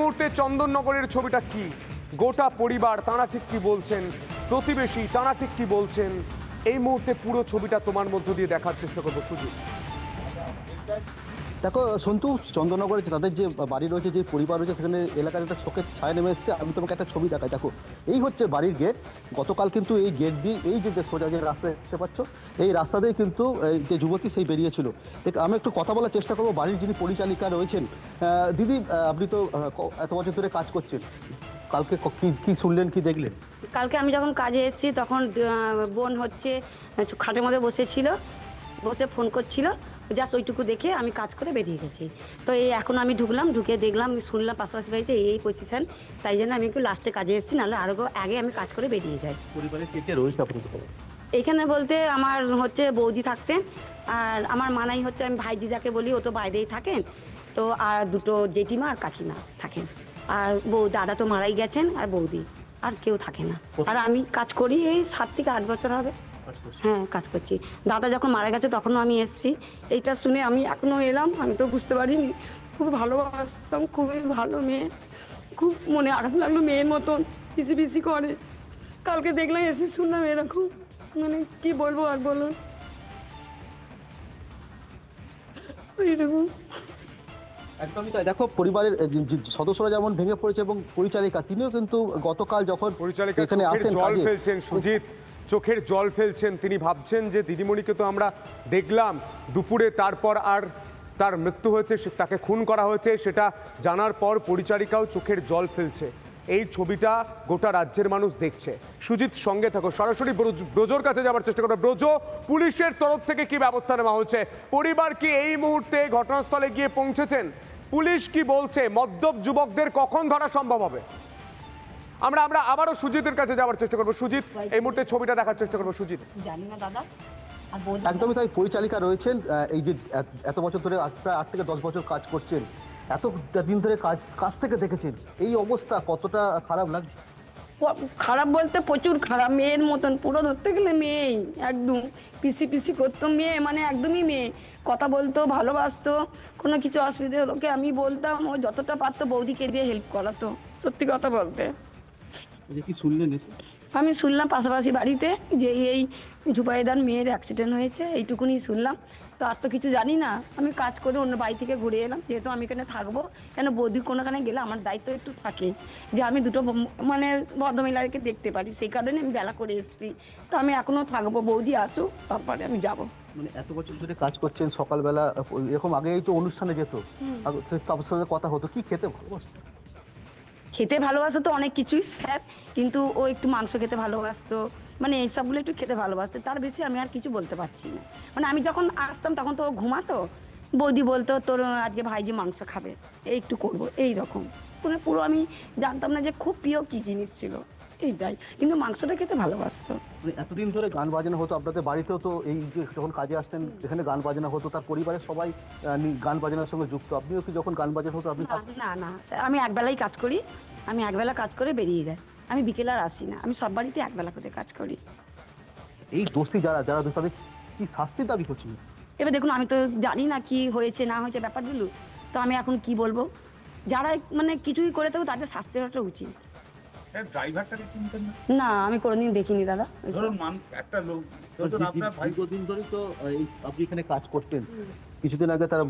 মুহূর্তে চন্দননগরের ছবিটা কি, গোটা পরিবার তারা ঠিক কি বলছেন, প্রতিবেশী তারা ঠিক কি বলছেন, এই মুহূর্তে পুরো ছবিটা তোমার মধ্য দিয়ে দেখার চেষ্টা করবো। সুজিত, দেখো সন্তু, চন্দননগরে তাদের যে বাড়ি রয়েছে, যে পরিবার রয়েছে, সেখানে এলাকার একটা শোকের ছায়া নেমে এসেছে। আমি তোমাকে একটা ছবি দেখাই। দেখো, এই হচ্ছে বাড়ির গেট। গতকাল কিন্তু এই গেট দিয়ে, এই যে সোজা যে রাস্তা দেখতে পাচ্ছ, এই রাস্তা দিয়ে কিন্তু যে যুবতী সেই বেরিয়েছিল। আমি একটু কথা বলার চেষ্টা করবো বাড়ির যিনি পরিচালিকা রয়েছেন। দিদি, আপনি তো এত বছর ধরে কাজ করছেন, কালকে কি শুনলেন, কি দেখলেন? কালকে আমি যখন কাজে এসেছি তখন বোন হচ্ছে খাটের মধ্যে বসেছিল, বসে ফোন করছিল। জাস্ট ওইটুকু দেখে আমি কাজ করে বেরিয়ে গেছি। তো এই এখন আমি ঢুকলাম, ঢুকে দেখলাম, শুনলাম পাশাপাশি বাড়িতে এই পজিশন, তাই জন্য আমি একটু লাস্টে কাজে এসেছি, নাহলে আরও আগে আমি কাজ করে বেরিয়ে যাই। পরিবারের কে কে রয়েছে আপনি? এখানে বলতে আমার হচ্ছে বৌদি থাকতেন, আর আমার মানাই হচ্ছে আমি ভাইজি যাকে বলি, ও তো বাইরেই থাকেন। তো আর দুটো জেঠিমা আর কাকিমা থাকেন, আর দাদা তো মারাই গেছেন, আর বৌদি, আর কেউ থাকে না। আর আমি কাজ করি এই 7 থেকে 8 বছর হবে। হ্যাঁ, কাজ করছি। দাদা যখন মারা গেছে তখনও আমি এসেছি। এইটা শুনে আমি এখনও এলাম, আমি তো বুঝতে পারিনি। খুব ভালোবাসতাম, খুবই ভালো মেয়ে, খুব মনে আঘাত লাগলো, মেয়ের মতন পিসি পিসি করে। কালকে দেখলাম, এসে শুনলাম এরকম, মানে কি বলবো আর বলুন। এইরকম একদমই তাই। দেখো, পরিবারের সদস্যরা যেমন ভেঙে পড়েছে, এবং পরিচালিকা তিনিও কিন্তু গতকাল যখন পরিচালিকা এখানে আসেন জল ফেলছেন। সুজিত, চোখের জল ফেলছেন। তিনি ভাবছেন যে দিদিমণিকে তো আমরা দেখলাম দুপুরে, তারপর আর তার মৃত্যু হয়েছে, তাকে খুন করা হয়েছে, সেটা জানার পর পরিচালিকাও চোখের জল ফেলছে। এই ছবিটা গোটা রাজ্যের মানুষ দেখছে। সুজিত, সঙ্গে থাকো, সরাসরি ব্রজোর কাছে যাওয়ার চেষ্টা করবে। ব্রজ, পুলিশের তরফ থেকে কি ব্যবস্থা নেওয়া হচ্ছে? পরিবার কি এই মুহূর্তে ঘটনাস্থলে গিয়ে পৌঁছেছেন? পুলিশ কি বলছে? মদ্যপ যুবকদের কখন ধরা সম্ভব হবে? আমরা আবারও সুজিতের কাছে যাওয়ার চেষ্টা করবো। সুজিত, এই মুহূর্তে ছবিটা দেখার চেষ্টা করবো। সুজিত, জানি না দাদা। একদমই তাই। পরিচালিকা রয়েছেন, এই যে এত বছর ধরে, প্রায় 8 থেকে 10 বছর কাজ করছেন, এত দিন ধরে কাজ থেকে দেখেছেন, এই অবস্থা কতটা খারাপ লাগছে? খারাপ বলতে প্রচুর খারাপ, মেয়ের মতন পুরো ধরতে গেলে মেয়েই, একদম পিসি পিসি করতো মেয়ে, মানে একদমই মেয়ে। কথা বলতো, ভালোবাসতো, কোনো কিছু অসুবিধা হলো কি আমি বলতাম, ও যতটা পারতো বৌদিকে দিয়ে হেল্প করাতো, সত্যি কথা বলতে। কি শুনলেন? আমি শুনলাম পাশাপাশি বাড়িতে যে এই ঝুপাইদার মেয়ের অ্যাক্সিডেন্ট হয়েছে, এইটুকুনি শুনলাম। তো আর তো কিছু জানি না। আমি কাজ করে অন্য বাড়ি থেকে ঘুরে এলাম, যেহেতু আমি এখানে থাকবো, কেন বৌদি কোনোখানে গেলে আমার দায়িত্ব একটু থাকে যে আমি দুটো মানে ভদ্রমহিলাকে দেখতে পারি, সেই কারণে আমি বেলা করে এসেছি। তো আমি এখনও থাকবো, বৌদি আসুক, তারপরে আমি যাব। মানে এত বছর ধরে কাজ করছেন, সকালবেলা এরকম আগেই তো অনুষ্ঠানে যেত, তার সাথে কথা হতো, কি খেতে ভালোবাসতো? খেতে ভালোবাসতো তো অনেক কিছুই স্যার, কিন্তু ও একটু মাংস খেতে ভালোবাসতো, মানে এইসবগুলো একটু খেতে ভালোবাসতো, তার বেশি আমি আর কিছু বলতে পারছি না। মানে আমি যখন আসতাম তখন তো ও ঘুমাতো, বৌদি বলতো তোর আজকে ভাইজি মাংস খাবে, এই একটু করবো, এই রকম। মানে পুরো আমি জানতাম না যে খুব প্রিয় কী জিনিস ছিল, এইটাই। কিন্তু মাংসটা খেতে ভালোবাসতো। মানে এতদিন ধরে গান বাজনা হতো আপনাদের বাড়িতেও, তো এই যে যখন কাজে আসতেন এখানে গান বাজনা হতো, তার পরিবারের সবাই গান বাজনার সঙ্গে যুক্ত। আপনিও কি যখন গান বাজনা হতো আপনি? না না স্যার, আমি একবেলাই কাজ করি, আমি একবেলা কাজ করে বেরিয়ে যাই, আমি বিকেলে আর আসি না, আমি সব বাড়িতে একবেলা করে কাজ করি। এই দোষী যারা দোষী, তাদের কি শাস্তি দাবি করছিল? এবার দেখুন, আমি তো জানি না কি হয়েছে না হয়েছে ব্যাপারগুলো, তো আমি এখন কি বলবো। যারা মানে কিছুই করে থাকো তাদের শাস্তি হওয়াটা উচিত। ড্রাইভারটাকে চিনতেন না? না, আমি কোনোদিন দেখিনি দাদা। ধরুন একটা লোক, ধরুন আপনার ভাই দীর্ঘদিন ধরেই তো আপনি এখানে কাজ করতেন, কিছুদিন আগে তার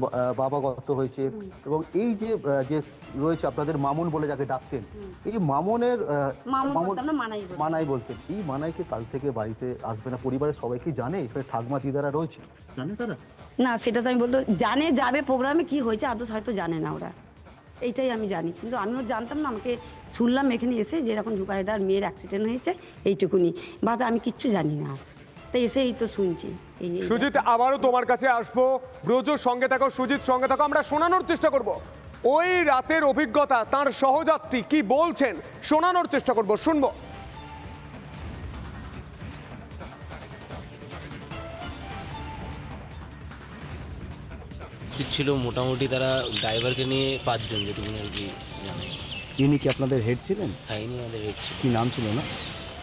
বাবা গত হয়েছে, এবং এই যে রয়েছে আপনাদের মামুন বলে যাকে ডাকতেন, এই মামুনের মানাই বলতেন, এই মানাইকে কাল থেকে বাড়িতে আসবে না, পরিবারের সবাই কি জানে? এখানে ঠাকমা দিদারা রয়েছে, জানে তারা? না, সেটা তো আমি বলতো জানে, যাবে প্রোগ্রামে কি হয়েছে আদৌ হয়তো জানে না ওরা, এইটাই আমি জানি। কিন্তু আমিও জানতাম না, আমাকে শুনলাম এখানে এসে যে এরকম ঝুপাইদার মেয়ের অ্যাক্সিডেন্ট হয়েছে, এইটুকুনি, বা আমি কিচ্ছু জানি না, তাই এসে এই তো শুনছি। সুজিত, আবারও তোমার কাছে আসবো। ব্রজোর সঙ্গে থাকো, সুজিত সঙ্গে থাকো, আমরা শোনানোর চেষ্টা করব ওই রাতের অভিজ্ঞতা, তার সহযাত্রী কি বলছেন শোনানোর চেষ্টা করব, শুনবো। ছিল মোটামুটি, তারা ড্রাইভারকে নিয়ে 5 জন, যেটুকুনি আর কি জানে। ইনি কি আপনাদের হেড ছিলেন? হ্যাঁ, ইনি আমাদের হেড ছিল। কি নাম ছিল না?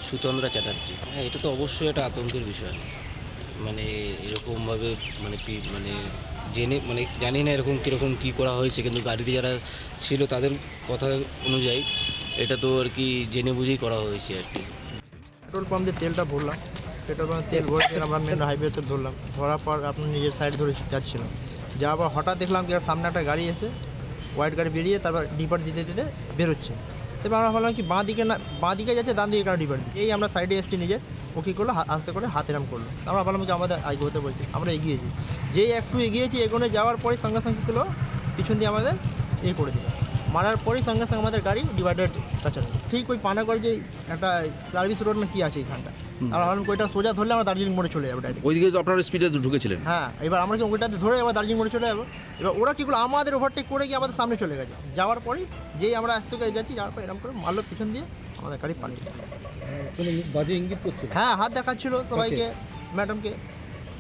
সুতন্দ্রা চ্যাটার্জি। হ্যাঁ, এটা তো অবশ্যই একটা আতঙ্কের বিষয়। মানে এরকমভাবে মানে জেনে মানে জানি না এরকম কীরকম কী করা হয়েছে, কিন্তু গাড়িতে যারা ছিল তাদের কথা অনুযায়ী এটা তো আর কি জেনে বুঝেই করা হয়েছে আর কি। পেট্রোল পাম্প দিয়ে তেলটা ভরলাম, পেট্রোল পাম্পে তেল ভরে আমরা মেন হাইওয়েতে ধরলাম, ধরার পর আপনার নিজের সাইড ধরে যাচ্ছিলাম, যাওয়ার পর হঠাৎ দেখলাম কি আর সামনে একটা গাড়ি এসে হোয়াইট গাড়ি বেরিয়ে তারপর ডিপার দিতে দিতে বেরোচ্ছে। এবার আমরা ভাবলাম কি বাঁ দিকে যাচ্ছে, ডান দিকে কারো ডিপার, এই আমরা সাইডে এসেছি নিজের, ও কী করলো আস্তে করে হাত এরাম করলো, আমরা ভাবলাম কি আমাদের এগোতে বলছি, আমরা এগিয়েছি, যেই একটু এগিয়েছি এগোনে যাওয়ার পরে সঙ্গে সঙ্গে কী করলো পিছন দিয়ে আমাদের করে দিল, মারার পরেই সঙ্গে সঙ্গে আমাদের গাড়ি ডিভাইডার টাচার ঠিক ওই পানাগড় যে একটা সার্ভিস রোড না কি আছে এইখানটা, আমরা ভাবলাম ওইটা সোজা ধরলে আমরা দার্জিলিং মোড়ে চলে যাবো ডাইরেক্ট। ওইদিকে তো আপনারা স্পিডে ঢুকেছিলেন? হ্যাঁ, এবার আমরা কি ওইটাতে ধরে এবার দার্জিলিং মোড়ে চলে যাবো। এবার ওরা কী করলো আমাদের ওভারটেক করে গিয়ে আমাদের সামনে চলে গেছে, যাওয়ার পরেই যেই আমরা আস্তে করে যাচ্ছি, যাওয়ার পর এরকম করে মারলো পিছন দিয়ে, আমাদের গাড়ি পালিয়ে গেল। বাজে ইঙ্গিত করছিল? হ্যাঁ, হাত দেখাচ্ছিল সবাইকে, ম্যাডামকে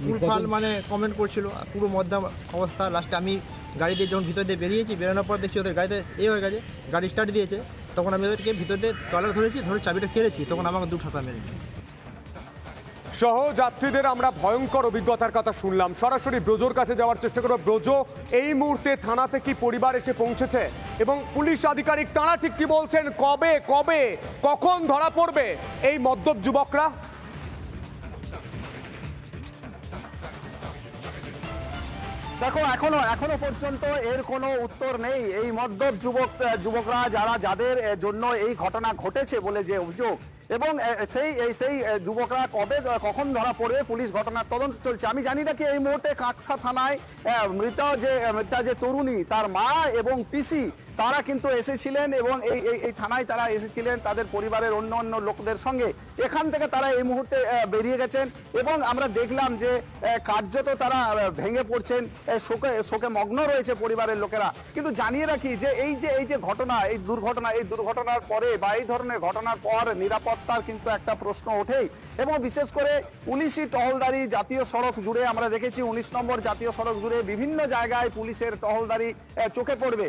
ফুলফাল মানে কমেন্ট করছিল, পুরো মধ্যম অবস্থা। লাস্টে আমি গাড়ি দিয়ে যখন ভিতর দিয়ে বেরিয়েছি, বেরোনোর পর দেখছি ওদের গাড়িতে হয়ে গেছে, গাড়ি স্টার্ট দিয়েছে, তখন আমি ওদেরকে ভিতর দিয়ে টলার ধরেছি, ধরে চাবিটা কেড়েছি, তখন আমাকে 2 ঠাসা মেরেছি। সহযাত্রীদের আমরা ভয়ঙ্কর অভিজ্ঞতার কথা শুনলাম। সরাসরি ব্রজোর কাছে যাওয়ার চেষ্টা করব। ব্রজো, এই মুহূর্তে থানাতে কি পরিবার এসে পৌঁছেছে এবং পুলিশ আধিকারিক তারা ঠিক কি বলছেন, কবে কখন ধরা পড়বে এই মদ্যপ যুবকরা? দেখো, এখনো পর্যন্ত এর কোনো উত্তর নেই। এই মদ্যপ যুবকরা যাদের জন্য এই ঘটনা ঘটেছে বলে যে অভিযোগ, এবং সেই যুবকরা কখন ধরা পড়বে, পুলিশ ঘটনার তদন্ত চলছে। আমি জানি না কি এই মুহূর্তে কাকসা থানায় মৃতা যে তরুণী, তার মা এবং পিসি তারা কিন্তু এসেছিলেন, এবং এই থানায় তারা এসেছিলেন তাদের পরিবারের অন্য লোকদের সঙ্গে। এখান থেকে তারা এই মুহূর্তে বেরিয়ে গেছেন, এবং আমরা দেখলাম যে কার্যত তারা ভেঙে পড়ছেন, শোকে মগ্ন রয়েছে পরিবারের লোকেরা। কিন্তু জানিয়ে রাখি যে এই যে ঘটনা, এই দুর্ঘটনার পরে বা এই ধরনের ঘটনার পর নিরাপত্তার কিন্তু একটা প্রশ্ন ওঠেই, এবং বিশেষ করে পুলিশি টহলদারি জাতীয় সড়ক জুড়ে আমরা দেখেছি, 19 নম্বর জাতীয় সড়ক জুড়ে বিভিন্ন জায়গায় পুলিশের টহলদারি চোখে পড়বে।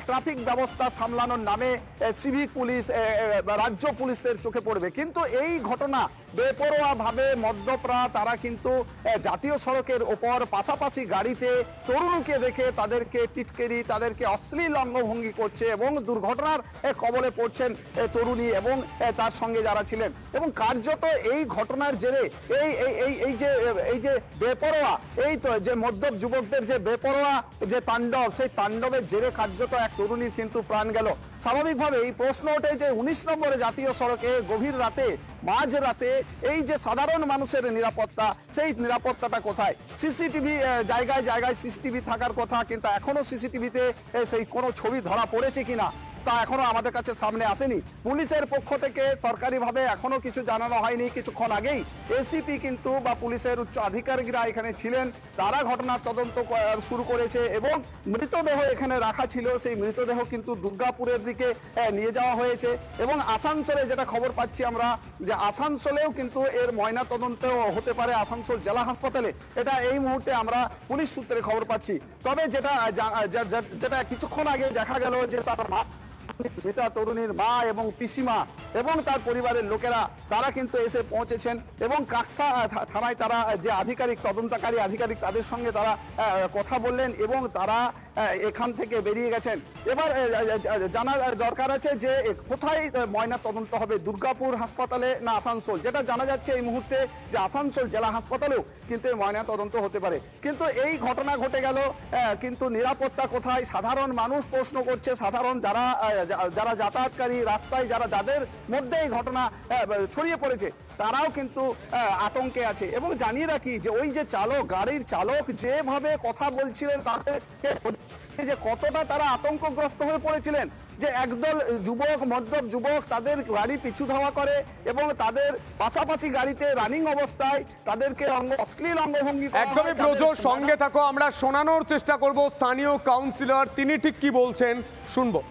ট্রাফিক ব্যবস্থা সামলানোর নামে সিভিক পুলিশ, রাজ্য পুলিশের চোখে পড়বে। কিন্তু এই ঘটনা বেপরোয়া ভাবে মদ্যপরা তারা কিন্তু জাতীয় সড়কের ওপর পাশাপাশি গাড়িতে তরুণীকে দেখে তাদেরকে টিটকেরি, তাদেরকে অশ্লীল অঙ্গভঙ্গি করছে, এবং দুর্ঘটনার কবলে পড়ছেন তরুণী এবং তার সঙ্গে যারা ছিলেন। এবং কার্যত এই ঘটনার জেরে এই যে বেপরোয়া, এই তো যে মদ্যপ যুবকদের যে বেপরোয়া যে তাণ্ডব, সেই তাণ্ডবের জেরে কার্যত এক তরুণীর কিন্তু প্রাণ গেল। স্বাভাবিকভাবে এই প্রশ্ন ওঠে যে 19 নম্বরে জাতীয় সড়কে গভীর রাতে, মাঝ রাতে এই যে সাধারণ মানুষের নিরাপত্তা, সেই নিরাপত্তাটা কোথায়? সিসিটিভি জায়গায় সিসিটিভি থাকার কথা, কিন্তু এখনো সিসিটিভিতে সেই কোনো ছবি ধরা পড়েছে কিনা তা এখনো আমাদের কাছে সামনে আসেনি। পুলিশের পক্ষ থেকে সরকারিভাবে এখনো কিছু জানানো হয়নি। কিছুক্ষণ আগেই এসিপি কিন্তু বা পুলিশের উচ্চ আধিকারিকরা এখানে ছিলেন, তারা ঘটনার তদন্ত শুরু করেছে, এবং মৃতদেহ এখানে রাখা ছিল, সেই মৃতদেহ কিন্তু দুর্গাপুরের দিকে নিয়ে যাওয়া হয়েছে। এবং আসানসোলে যেটা খবর পাচ্ছি আমরা, যে আসানসোলেও কিন্তু এর ময়না তদন্ত হতে পারে আসানসোল জেলা হাসপাতালে, এটা এই মুহূর্তে আমরা পুলিশ সূত্রে খবর পাচ্ছি। তবে যেটা কিছুক্ষণ আগে দেখা গেল যে তার মৃতা তরুণীর মা এবং পিসিমা এবং তার পরিবারের লোকেরা তারা কিন্তু এসে পৌঁছেছেন, এবং কাকসা থানায় তারা যে তদন্তকারী আধিকারিক তাদের সঙ্গে তারা কথা বললেন, এবং তারা এখান থেকে বেরিয়ে গেছেন। এবার জানা দরকার আছে যে কোথায় ময়না তদন্ত হবে, দুর্গাপুর হাসপাতালে না আসানসোল। যেটা জানা যাচ্ছে এই মুহূর্তে যে আসানসোল জেলা হাসপাতালেও কিন্তু ময়না তদন্ত হতে পারে। কিন্তু এই ঘটনা ঘটে গেল, কিন্তু নিরাপত্তা কোথায়? সাধারণ মানুষ প্রশ্ন করছে, সাধারণ যারা যাতায়াতকারী, রাস্তায় যাদের মধ্যে এই ঘটনা ছড়িয়ে পড়েছে, তারাও কিন্তু আতঙ্কে আছে। এবং জানিয়ে রাখি যে ওই যে গাড়ির চালক যেভাবে কথা বলছিলেন, তাদেরকে যে কতটা তারা আতঙ্কগ্রস্ত হয়ে পড়েছিলেন, যে একদল মদ্যপ যুবক তাদের গাড়ি পিছু ধাওয়া করে, এবং তাদের পাশাপাশি গাড়িতে রানিং অবস্থায় তাদেরকে অশ্লীল অঙ্গভঙ্গি। একদমই ব্রজোর সঙ্গে থাকো, আমরা শোনানোর চেষ্টা করব স্থানীয় কাউন্সিলর তিনি ঠিক কি বলছেন, শুনবো।